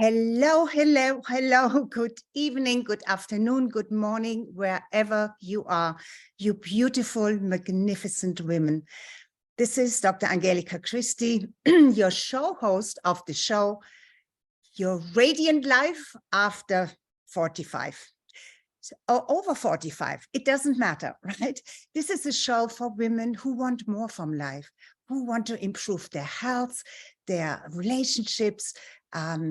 Hello, hello, hello. Good evening, good afternoon, good morning, wherever you are, you beautiful, magnificent women. This is Dr. Angelika Christie, your show host of the show, Your Radiant Life After 45. Or over 45, it doesn't matter, right? This is a show for women who want more from life, who want to improve their health, their relationships,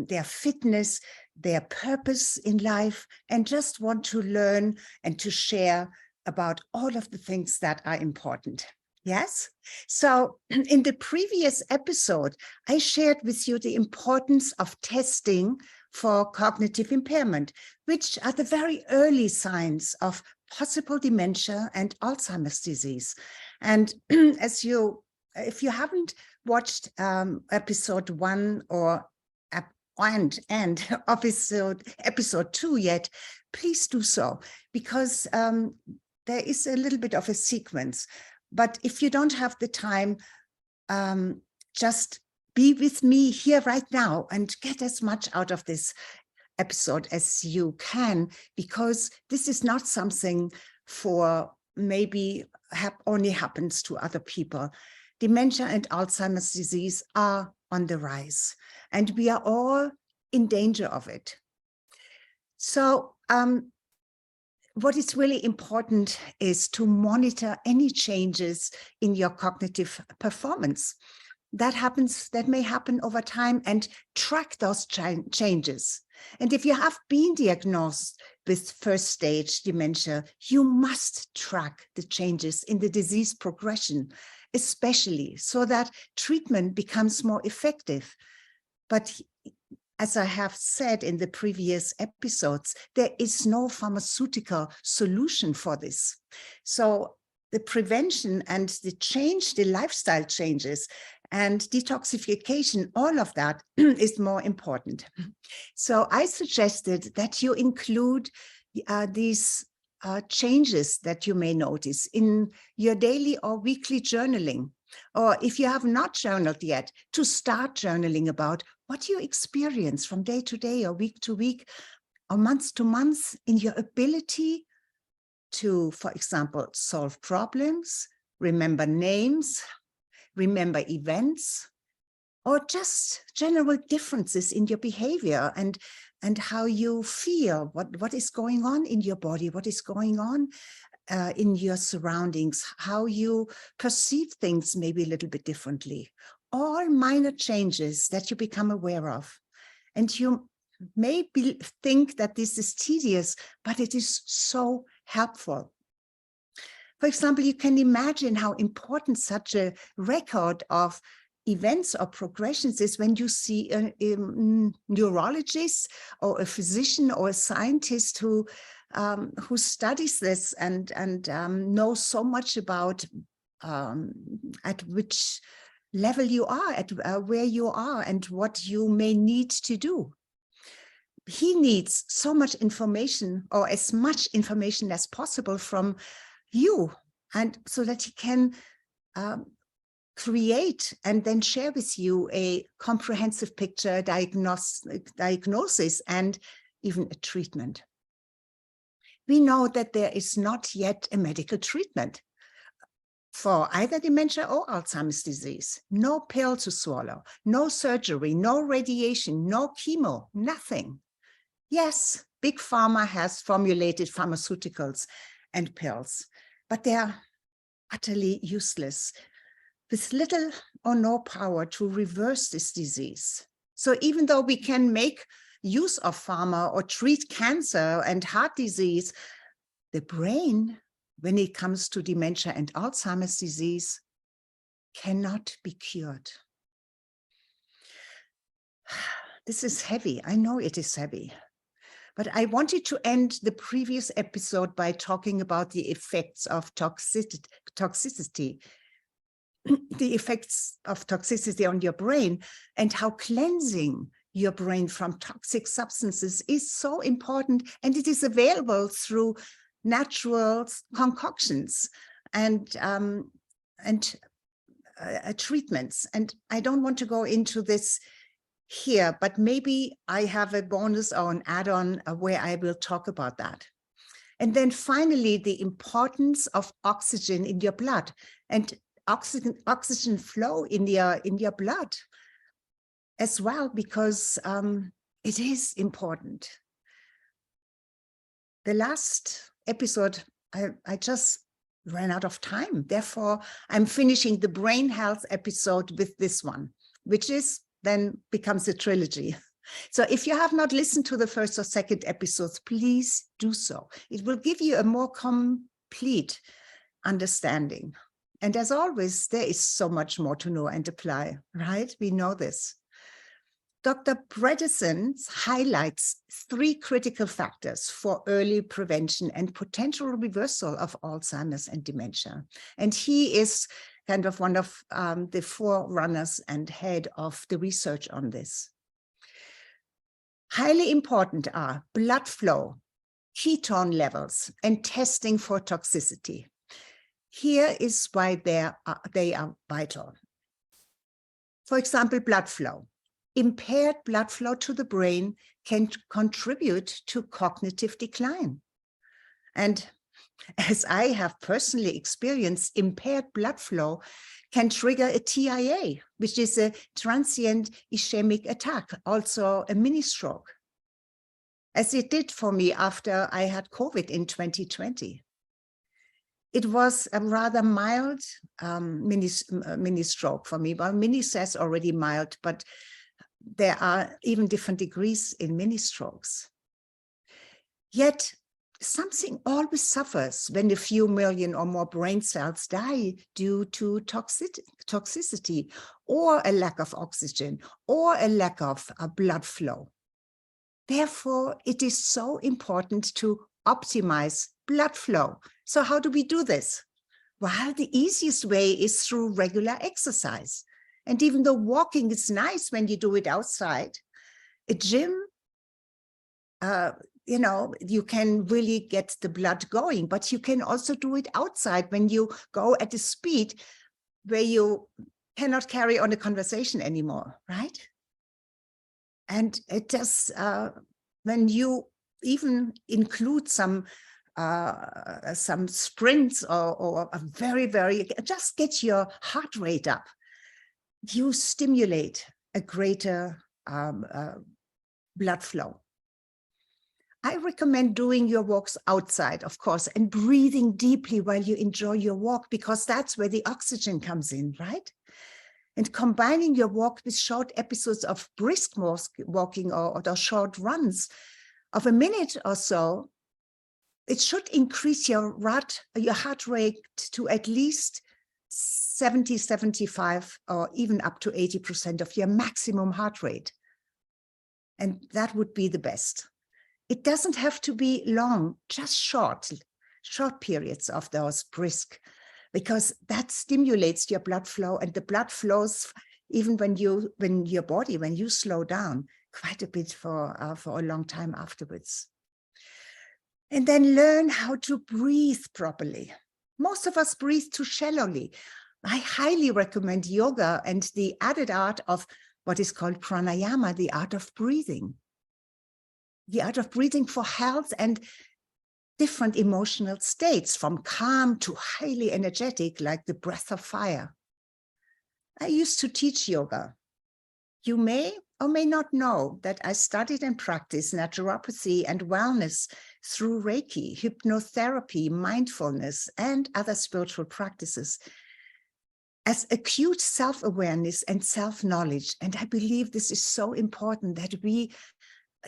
their fitness, their purpose in life, and just want to learn and to share about all of the things that are important. Yes? So in the previous episode, I shared with you the importance of testing for cognitive impairment, which are the very early signs of possible dementia and Alzheimer's disease. And if you haven't watched episode 1 or episode 2 yet, please do so, because there is a little bit of a sequence. But if you don't have the time, just be with me here right now and get as much out of this episode as you can, because this is not something for maybe only happens to other people. Dementia and Alzheimer's disease are on the rise, and we are all in danger of it. So what is really important is to monitor any changes in your cognitive performance. That may happen over time, and track those changes. And if you have been diagnosed with first stage dementia, you must track the changes in the disease progression, especially so that treatment becomes more effective. But as I have said in the previous episodes, there is no pharmaceutical solution for this. So the prevention and the lifestyle changes and detoxification, all of that is more important. So I suggested that you include these changes that you may notice in your daily or weekly journaling. Or if you have not journaled yet, to start journaling about what you experience from day to day or week to week or month to month in your ability to, for example, solve problems, remember names, remember events, or just general differences in your behavior and how you feel, what is going on in your body, what is going on in your surroundings, how you perceive things maybe a little bit differently. All minor changes that you become aware of. And you may think that this is tedious, but it is so helpful. For example, you can imagine how important such a record of events or progressions is when you see a neurologist or a physician or a scientist who studies this and knows so much about at which level you are, at where you are, and what you may need to do. He needs so much information, or as much information as possible from you, and so that he can create and then share with you a comprehensive picture, diagnosis, and even a treatment. We know that there is not yet a medical treatment for either dementia or Alzheimer's disease. No pill to swallow, no surgery, no radiation, no chemo, nothing. Yes, Big Pharma has formulated pharmaceuticals and pills, but they are utterly useless, with little or no power to reverse this disease. So even though we can make use of pharma or treat cancer and heart disease, the brain, when it comes to dementia and Alzheimer's disease, cannot be cured. This is heavy. I know it is heavy. But I wanted to end the previous episode by talking about the effects of toxicity, the effects of toxicity on your brain, and how cleansing your brain from toxic substances is so important, and it is available through natural concoctions and treatments. And I don't want to go into this here, but maybe I have a bonus or an add-on where I will talk about that. And then finally, the importance of oxygen in your blood and oxygen flow in your blood as well, because it is important. The last episode, I just ran out of time. Therefore, I'm finishing the brain health episode with this one, which is then becomes a trilogy. So if you have not listened to the first or second episodes, please do so. It will give you a more complete understanding. And as always, there is so much more to know and apply, right? We know this. Dr. Bredesen highlights 3 critical factors for early prevention and potential reversal of Alzheimer's and dementia. And he is kind of one of the forerunners and head of the research on this. Highly important are blood flow, ketone levels, and testing for toxicity. Here is why they are vital. For example, blood flow. Impaired blood flow to the brain can contribute to cognitive decline. And as I have personally experienced, impaired blood flow can trigger a TIA, which is a transient ischemic attack, also a mini stroke, as it did for me after I had COVID in 2020. It was a rather mild mini stroke for me. Well, mini says already mild, but there are even different degrees in mini strokes. Yet something always suffers when a few million or more brain cells die due to toxicity or a lack of oxygen or a lack of blood flow. Therefore, it is so important to optimize blood flow. So how do we do this? Well, the easiest way is through regular exercise. And even though walking is nice when you do it outside, a gym, you can really get the blood going, but you can also do it outside when you go at a speed where you cannot carry on a conversation anymore, right? And it does, when you even include some sprints or a very, just get your heart rate up, you stimulate a greater blood flow. I recommend doing your walks outside, of course, and breathing deeply while you enjoy your walk, because that's where the oxygen comes in, right? And combining your walk with short episodes of brisk walking or short runs of a minute or so, it should increase your heart rate to at least 70, 75, or even up to 80% of your maximum heart rate. And that would be the best. It doesn't have to be long, just short periods of those brisk, because that stimulates your blood flow, and the blood flows even when you slow down quite a bit for a long time afterwards. And then learn how to breathe properly. Most of us breathe too shallowly. I highly recommend yoga and the added art of what is called pranayama, the art of breathing. The art of breathing for health and different emotional states, from calm to highly energetic, like the breath of fire. I used to teach yoga. You may or may not know that I studied and practiced naturopathy and wellness through Reiki, hypnotherapy, mindfulness, and other spiritual practices as acute self-awareness and self-knowledge. And I believe this is so important that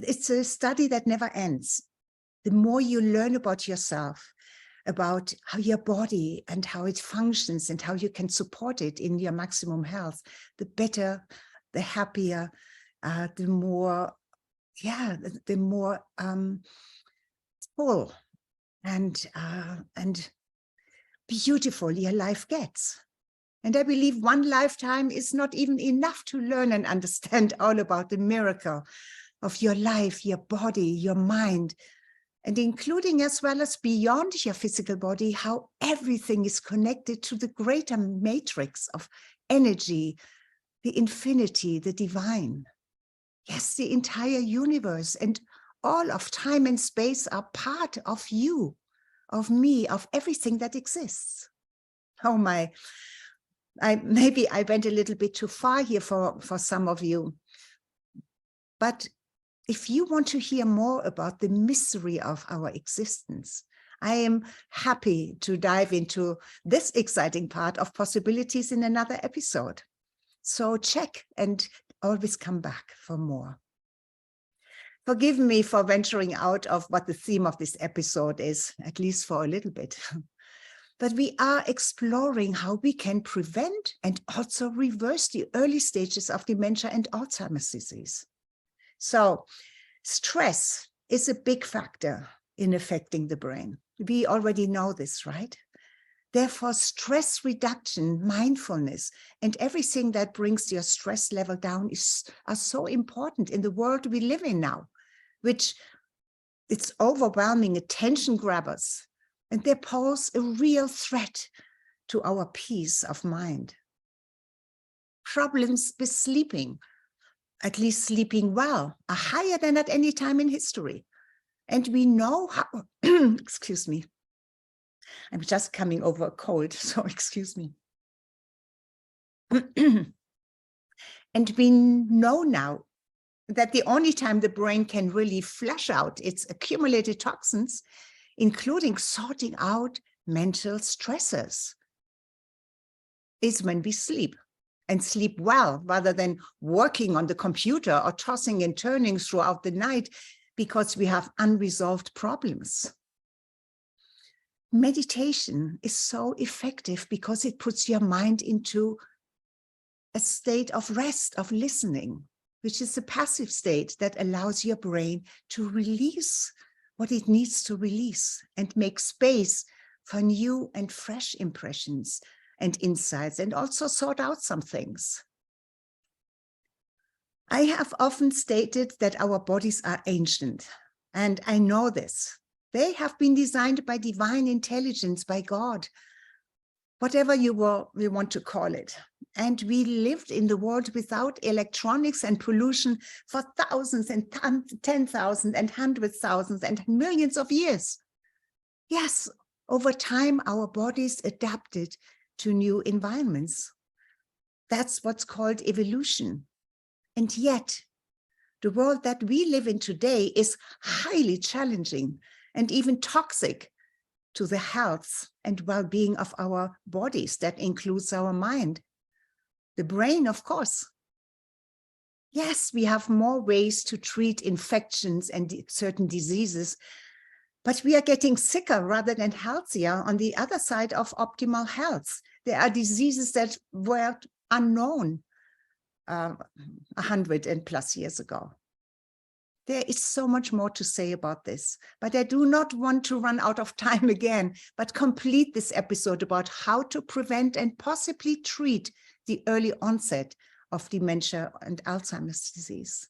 it's a study that never ends. The more you learn about yourself, about how your body and how it functions and how you can support it in your maximum health, the better, the happier, the more full and beautiful your life gets. And I believe one lifetime is not even enough to learn and understand all about the miracle of your life, your body, your mind, and including as well as beyond your physical body, how everything is connected to the greater matrix of energy, the infinity, the divine. Yes, the entire universe and all of time and space are part of you, of me, of everything that exists. Oh my, maybe I went a little bit too far here for some of you. But if you want to hear more about the mystery of our existence, I am happy to dive into this exciting part of possibilities in another episode. So check and always come back for more. Forgive me for venturing out of what the theme of this episode is, at least for a little bit. But we are exploring how we can prevent and also reverse the early stages of dementia and Alzheimer's disease. So stress is a big factor in affecting the brain. We already know this, right? Therefore, stress reduction, mindfulness, and everything that brings your stress level down are so important in the world we live in now, which it's overwhelming attention grabbers, and they pose a real threat to our peace of mind. Problems with sleeping, at least sleeping well, are higher than at any time in history. And we know how, excuse me, I'm just coming over a cold, so excuse me. And we know now that the only time the brain can really flush out its accumulated toxins, including sorting out mental stressors, is when we sleep, and sleep well, rather than working on the computer or tossing and turning throughout the night because we have unresolved problems. Meditation is so effective because it puts your mind into a state of rest, of listening, which is a passive state that allows your brain to release what it needs to release and make space for new and fresh impressions and insights, and also sort out some things. I have often stated that our bodies are ancient, and I know this. They have been designed by divine intelligence, by God, whatever you want to call it. And we lived in the world without electronics and pollution for thousands and 10,000 and 100,000 and millions of years. Yes, over time, our bodies adapted to new environments. That's what's called evolution. And yet, the world that we live in today is highly challenging and even toxic to the health and well-being of our bodies. That includes our mind, the brain, of course. Yes, we have more ways to treat infections and certain diseases, but we are getting sicker rather than healthier on the other side of optimal health. There are diseases that were unknown 100 and plus years ago. There is so much more to say about this, but I do not want to run out of time again, but complete this episode about how to prevent and possibly treat the early onset of dementia and Alzheimer's disease.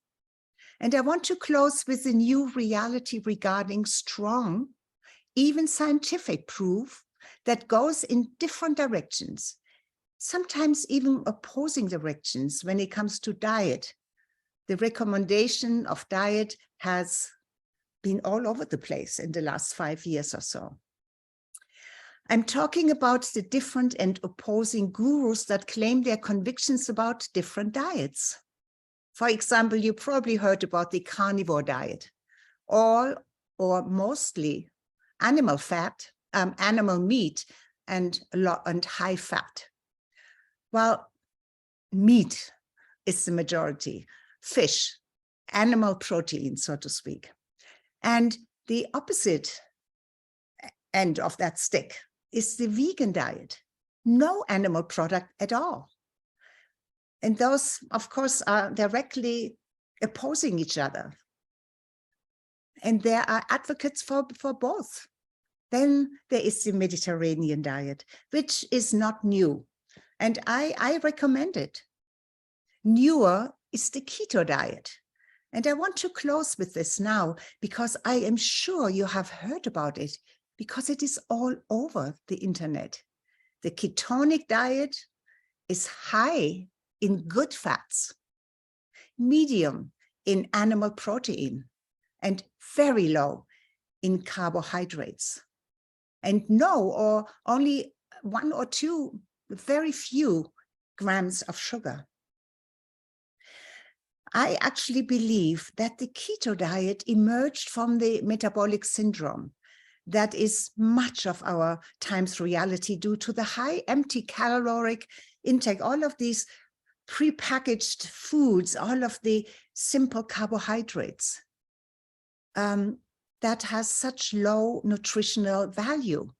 And I want to close with a new reality regarding strong, even scientific proof that goes in different directions, sometimes even opposing directions when it comes to diet. The recommendation of diet has been all over the place in the last 5 years or so. I'm talking about the different and opposing gurus that claim their convictions about different diets. For example, you probably heard about the carnivore diet, all or mostly animal fat, animal meat, and high fat. Well, meat is the majority, fish, animal protein, so to speak. And the opposite end of that stick is the vegan diet, no animal product at all. And those, of course, are directly opposing each other. And there are advocates for both. Then there is the Mediterranean diet, which is not new. And I recommend it. Newer is the keto diet. And I want to close with this now, because I am sure you have heard about it, because it is all over the internet. The ketonic diet is high in good fats, medium in animal protein and very low in carbohydrates, and no or only 1 or 2, very few grams of sugar. I actually believe that the keto diet emerged from the metabolic syndrome that is much of our time's reality due to the high empty caloric intake, all of these prepackaged foods, all of the simple carbohydrates that has such low nutritional value.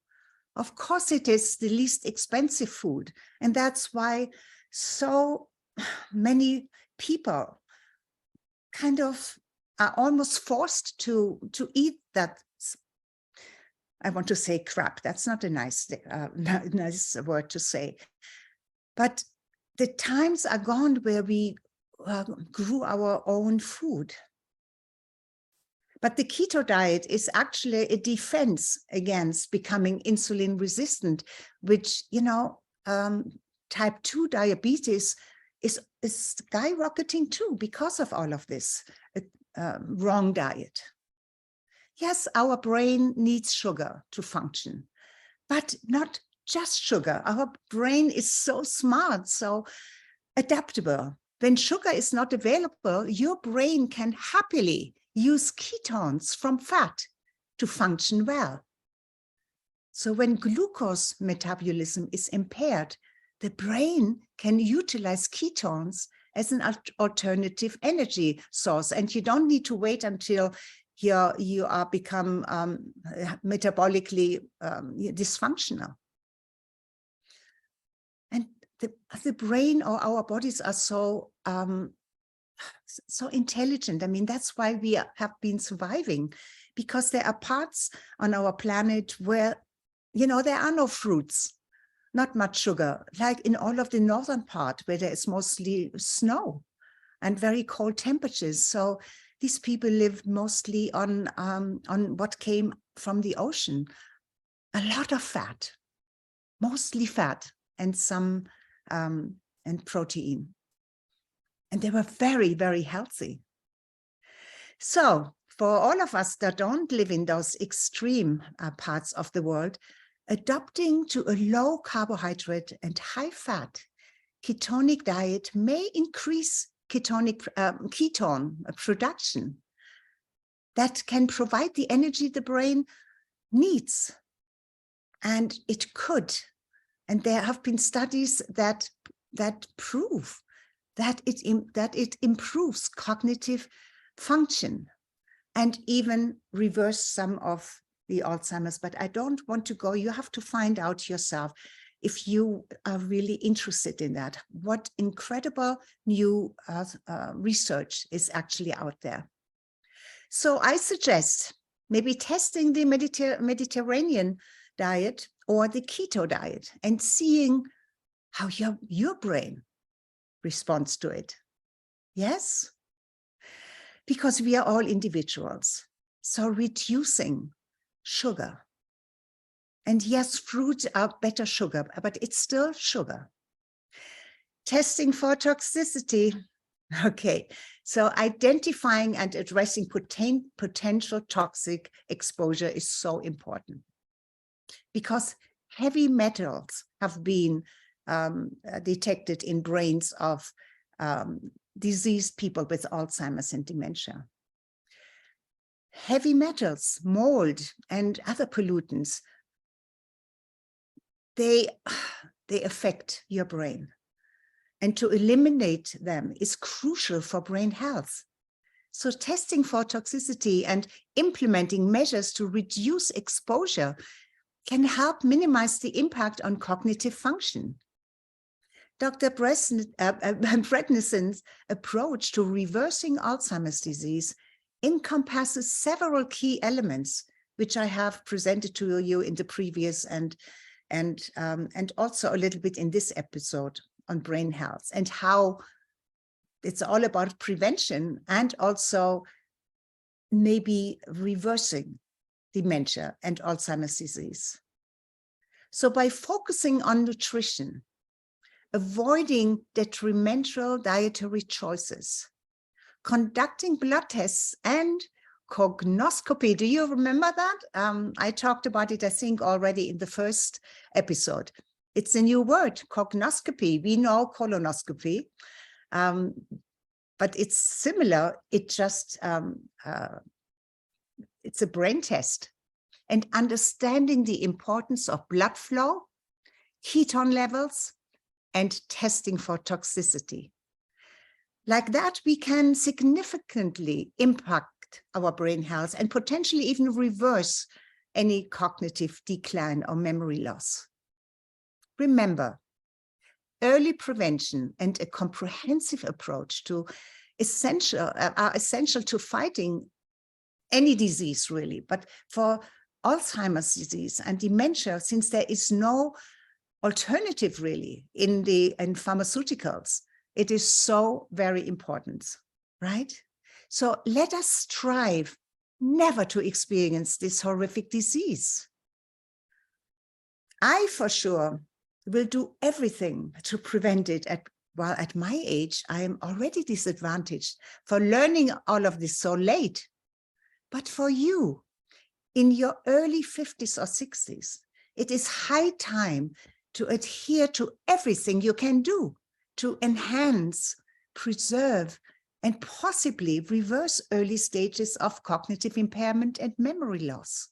Of course, it is the least expensive food, and that's why so many people kind of are almost forced to eat that. I want to say crap. That's not a nice word to say. But the times are gone where we grew our own food. But the keto diet is actually a defense against becoming insulin resistant, which, type 2 diabetes is skyrocketing too because of all of this wrong diet. Yes, our brain needs sugar to function, but not just sugar. Our brain is so smart, so adaptable. When sugar is not available, your brain can happily use ketones from fat to function well. So when glucose metabolism is impaired, the brain can utilize ketones as an alternative energy source. And you don't need to wait until you are become metabolically dysfunctional. And the brain or our bodies are so intelligent. I mean, that's why we have been surviving, because there are parts on our planet where, there are no fruits, not much sugar, like in all of the northern part where there is mostly snow and very cold temperatures. So these people live mostly on what came from the ocean. A lot of fat, mostly fat, and some and protein. And they were very, very healthy. So for all of us that don't live in those extreme parts of the world, adopting to a low carbohydrate and high fat ketonic diet may increase ketone production that can provide the energy the brain needs. And it could. And there have been studies that prove that it improves cognitive function and even reverse some of the Alzheimer's. But I don't want to go. You have to find out yourself if you are really interested in that. What incredible new research is actually out there. So I suggest maybe testing the Mediterranean diet or the keto diet and seeing how your brain responds to it. Yes? Because we are all individuals. So reducing sugar. And yes, fruits are better sugar, but it's still sugar. Testing for toxicity. Okay, so identifying and addressing potential toxic exposure is so important, because heavy metals have been detected in brains of diseased people with Alzheimer's and dementia. Heavy metals, mold, and other pollutants, they affect your brain. And to eliminate them is crucial for brain health. So testing for toxicity and implementing measures to reduce exposure can help minimize the impact on cognitive function. Dr. Brednison's approach to reversing Alzheimer's disease encompasses several key elements, which I have presented to you in the previous and also a little bit in this episode on brain health, and how it's all about prevention and also maybe reversing dementia and Alzheimer's disease. So by focusing on nutrition, avoiding detrimental dietary choices, conducting blood tests and cognoscopy. Do you remember that? I talked about it, I think, already in the first episode. It's a new word, cognoscopy. We know colonoscopy, but it's similar. It just, it's a brain test. And understanding the importance of blood flow, ketone levels, and testing for toxicity. Like that, we can significantly impact our brain health and potentially even reverse any cognitive decline or memory loss. Remember, early prevention and a comprehensive approach are essential to fighting any disease, really. But for Alzheimer's disease and dementia, since there is no alternative really in pharmaceuticals, it is so very important, right? So let us strive never to experience this horrific disease. I, for sure, will do everything to prevent it. While at my age, I am already disadvantaged for learning all of this so late. But for you, in your early 50s or 60s, it is high time to adhere to everything you can do to enhance, preserve, and possibly reverse early stages of cognitive impairment and memory loss.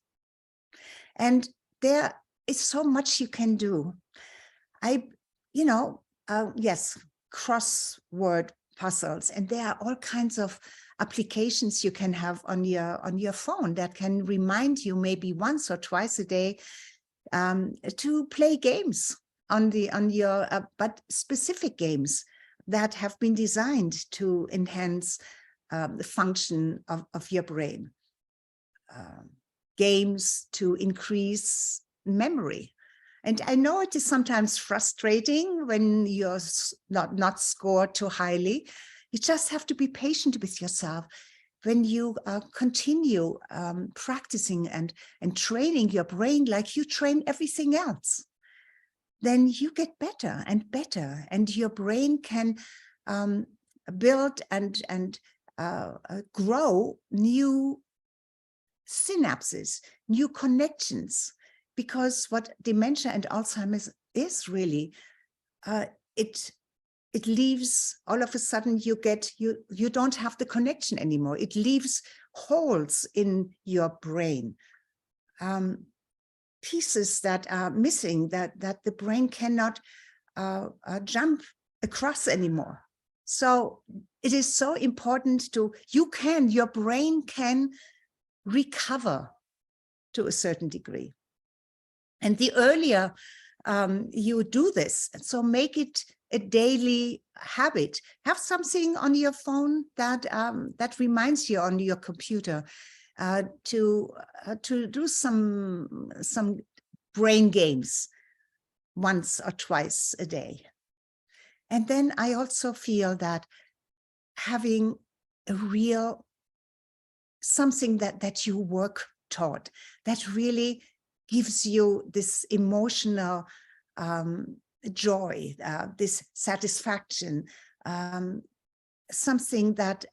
And there is so much you can do. Yes, crossword puzzles, and there are all kinds of applications you can have on your phone that can remind you maybe once or twice a day to play games but specific games that have been designed to enhance the function of your brain. Games to increase memory. And I know it is sometimes frustrating when you're not scored too highly. You just have to be patient with yourself. When you continue practicing and training your brain like you train everything else, then you get better and better, and your brain can build and grow new synapses, new connections. Because what dementia and Alzheimer's is really, it leaves, all of a sudden you don't have the connection anymore. It leaves holes in your brain, pieces that are missing, that the brain cannot jump across anymore. So it is so important your brain can recover to a certain degree. And the earlier you do this, so make it a daily habit. Have something on your phone that reminds you on your computer to do some brain games once or twice a day. And then I also feel that having a real something that you work toward, that really gives you this emotional joy, this satisfaction, something that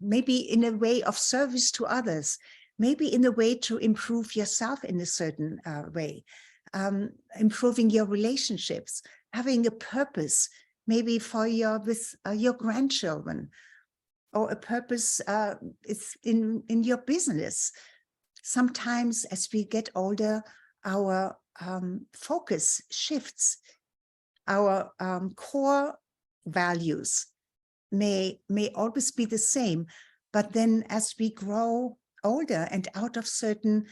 maybe in a way of service to others, maybe in a way to improve yourself in a certain way, improving your relationships, having a purpose, maybe with your grandchildren, or a purpose is in your business. Sometimes as we get older, our focus shifts. Our core values may always be the same, but then as we grow older and out of certain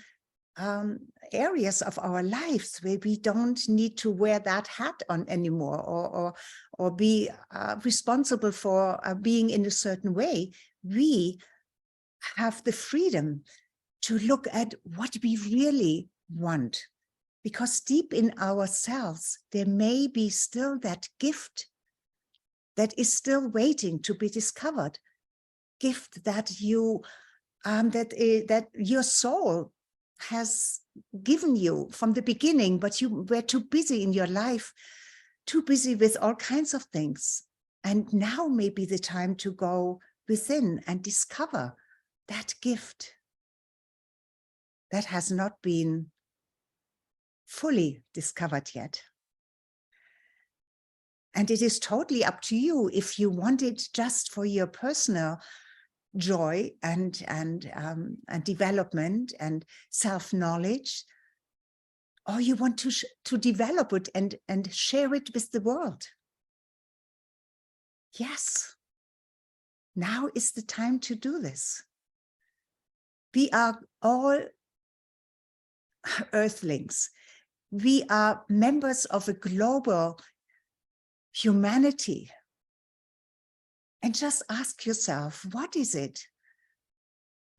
areas of our lives where we don't need to wear that hat on anymore, or be responsible for being in a certain way, we have the freedom to look at what we really want. Because deep in ourselves, there may be still that gift that is still waiting to be discovered. Gift that that your soul has given you from the beginning, but you were too busy in your life, too busy with all kinds of things. And now may be the time to go within and discover that gift that has not been fully discovered yet. And it is totally up to you if you want it just for your personal joy and development and self-knowledge, or you want to develop it and share it with the world. Yes, now is the time to do this. We are all earthlings. We are members of a global humanity. And just ask yourself, what is it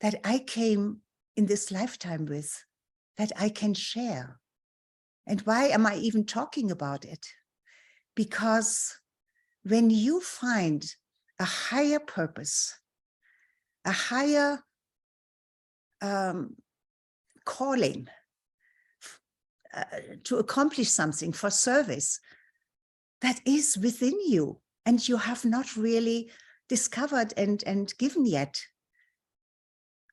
that I came in this lifetime with, that I can share? And why am I even talking about it? Because when you find a higher purpose, a higher calling to accomplish something for service that is within you, and you have not really discovered and given yet,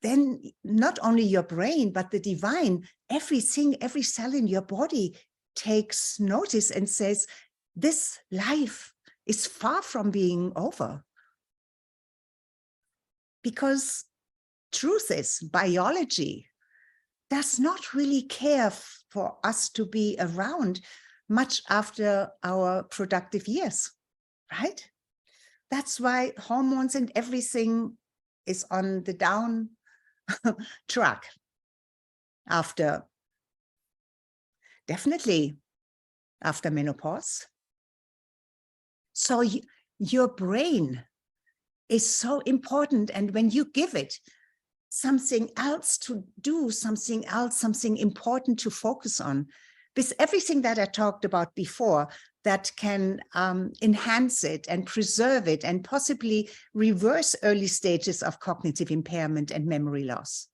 then not only your brain, but the divine, everything, every cell in your body takes notice and says, this life is far from being over. Because truth is, biology does not really care for us to be around much after our productive years, right? That's why hormones and everything is on the down track after, definitely after menopause. So your brain is so important. And when you give it something else to do, something else, something important to focus on, with everything that I talked about before, that can enhance it and preserve it and possibly reverse early stages of cognitive impairment and memory loss.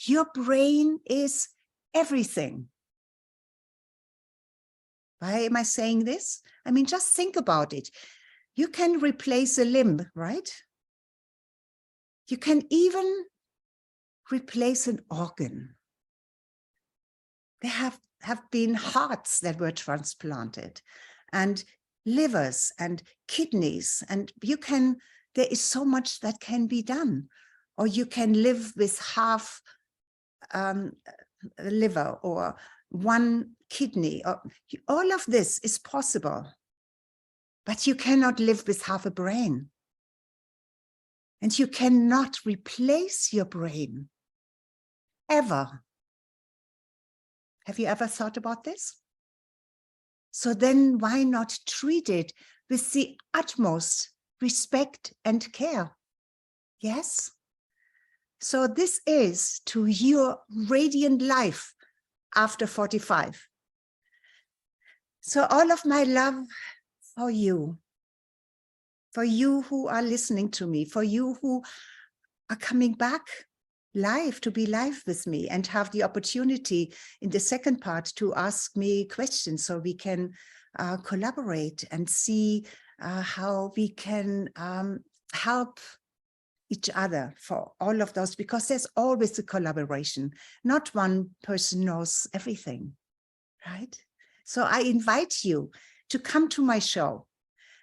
Your brain is everything. Why am I saying this? I mean, just think about it. You can replace a limb, right? You can even replace an organ. There have been hearts that were transplanted, and livers and kidneys, and there is so much that can be done. Or you can live with half liver or one kidney. All of this is possible, but you cannot live with half a brain. And you cannot replace your brain, ever. Have you ever thought about this? So then why not treat it with the utmost respect and care? Yes? So this is to your radiant life after 45. So all of my love for you who are listening to me, for you who are coming back live to be live with me and have the opportunity in the second part to ask me questions so we can collaborate and see how we can help each other for all of those, because there's always a collaboration. Not one person knows everything, right? So I invite you to come to my show.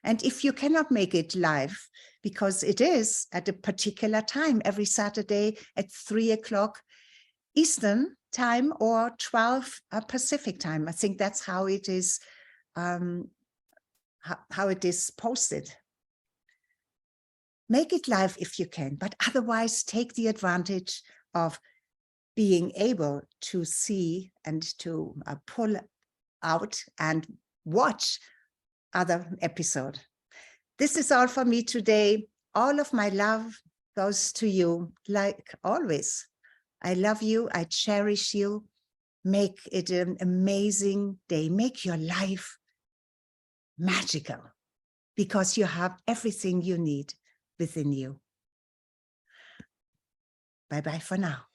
And if you cannot make it live, because it is at a particular time, every Saturday at 3 o'clock Eastern time or 12 Pacific time. I think that's how it is, how it is posted. Make it live if you can, but otherwise take the advantage of being able to see and to pull out and watch other episode. This is all for me today. All of my love goes to you, like always. I love you. I cherish you. Make it an amazing day. Make your life magical, because you have everything you need within you. Bye-bye for now.